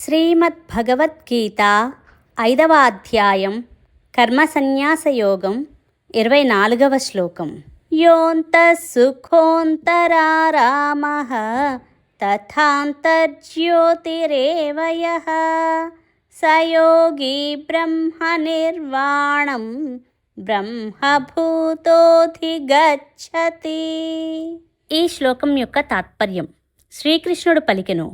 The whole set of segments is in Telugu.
శ్రీమద్భగవద్గీత 5వ అధ్యాయం కర్మసన్యాసయోగం 24వ శ్లోకం. యోంతః సుఖోంతరారామః తథాంతర్జ్యోతిరేవ యః స యోగి బ్రహ్మనిర్వాణం బ్రహ్మభూతోధిగచ్చతి. ఈ శ్లోకం యొక్క తాత్పర్యం: శ్రీకృష్ణుడు పలికెను,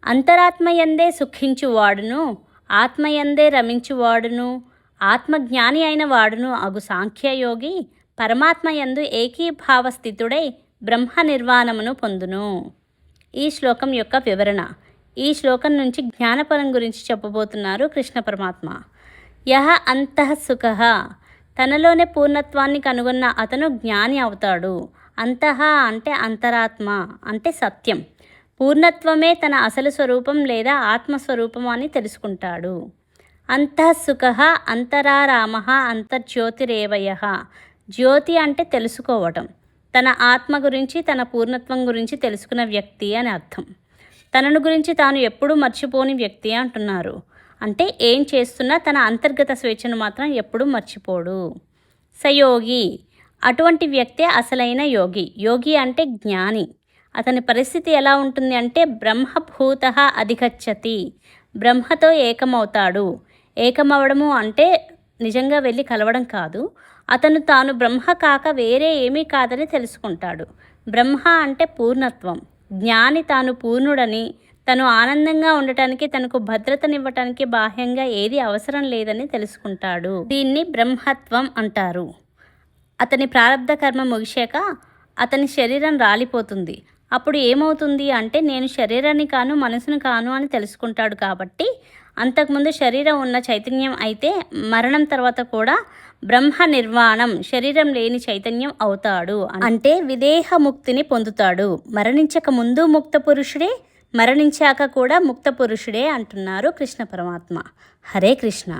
అంతరాత్మయందే సుఖించువాడును, ఆత్మయందే రమించువాడును, ఆత్మజ్ఞాని అయిన వాడును అగు సాంఖ్యయోగి పరమాత్మయందు ఏకీభావ స్థితుడై బ్రహ్మ నిర్వాణమును పొందును. ఈ శ్లోకం యొక్క వివరణ. ఈ శ్లోకం నుంచి జ్ఞానపరం గురించి చెప్పబోతున్నారు కృష్ణ పరమాత్మ. యహ అంతః సుఖః, తనలోనే పూర్ణత్వాన్ని కనుగొన్న అతను జ్ఞాని అవుతాడు. అంతః అంటే అంతరాత్మ అంటే సత్యం. పూర్ణత్వమే తన అసలు స్వరూపం లేదా ఆత్మస్వరూపం అని తెలుసుకుంటాడు. అంతః సుఖః అంతరారామః అంతర్జ్యోతిరేవ యః. జ్యోతి అంటే తెలుసుకోవటం. తన ఆత్మ గురించి తన పూర్ణత్వం గురించి తెలుసుకున్న వ్యక్తి అని అర్థం. తనను గురించి తాను ఎప్పుడూ మర్చిపోని వ్యక్తి అంటున్నారు. అంటే ఏం చేస్తున్నా తన అంతర్గత స్వేచ్ఛను మాత్రం ఎప్పుడూ మర్చిపోడు. సయోగి, అటువంటి వ్యక్తే అసలైన యోగి. యోగి అంటే జ్ఞాని. అతని పరిస్థితి ఎలా ఉంటుంది అంటే బ్రహ్మభూతః అధిగచ్చతి, బ్రహ్మతో ఏకమవుతాడు. ఏకమవడము అంటే నిజంగా వెళ్ళి కలవడం కాదు. అతను తాను బ్రహ్మ కాక వేరే ఏమీ కాదని తెలుసుకుంటాడు. బ్రహ్మ అంటే పూర్ణత్వం. జ్ఞాని తాను పూర్ణుడని, తను ఆనందంగా ఉండటానికి, తనకు భద్రతనివ్వటానికి బాహ్యంగా ఏది అవసరం లేదని తెలుసుకుంటాడు. దీన్ని బ్రహ్మత్వం అంటారు. అతని ప్రారబ్ధ కర్మ ముగిశాక అతని శరీరం రాలిపోతుంది. అప్పుడు ఏమవుతుంది అంటే నేను శరీరాన్ని కాను, మనసును కాను అని తెలుసుకుంటాడు. కాబట్టి అంతకుముందు శరీరం ఉన్న చైతన్యం అయితే మరణం తర్వాత కూడా బ్రహ్మ నిర్వాణం, శరీరం లేని చైతన్యం అవుతాడు. అంటే విదేహ ముక్తిని పొందుతాడు. మరణించక ముందు ముక్త పురుషుడే, మరణించాక కూడా ముక్త పురుషుడే అంటున్నారు కృష్ణ పరమాత్మ. హరే కృష్ణ.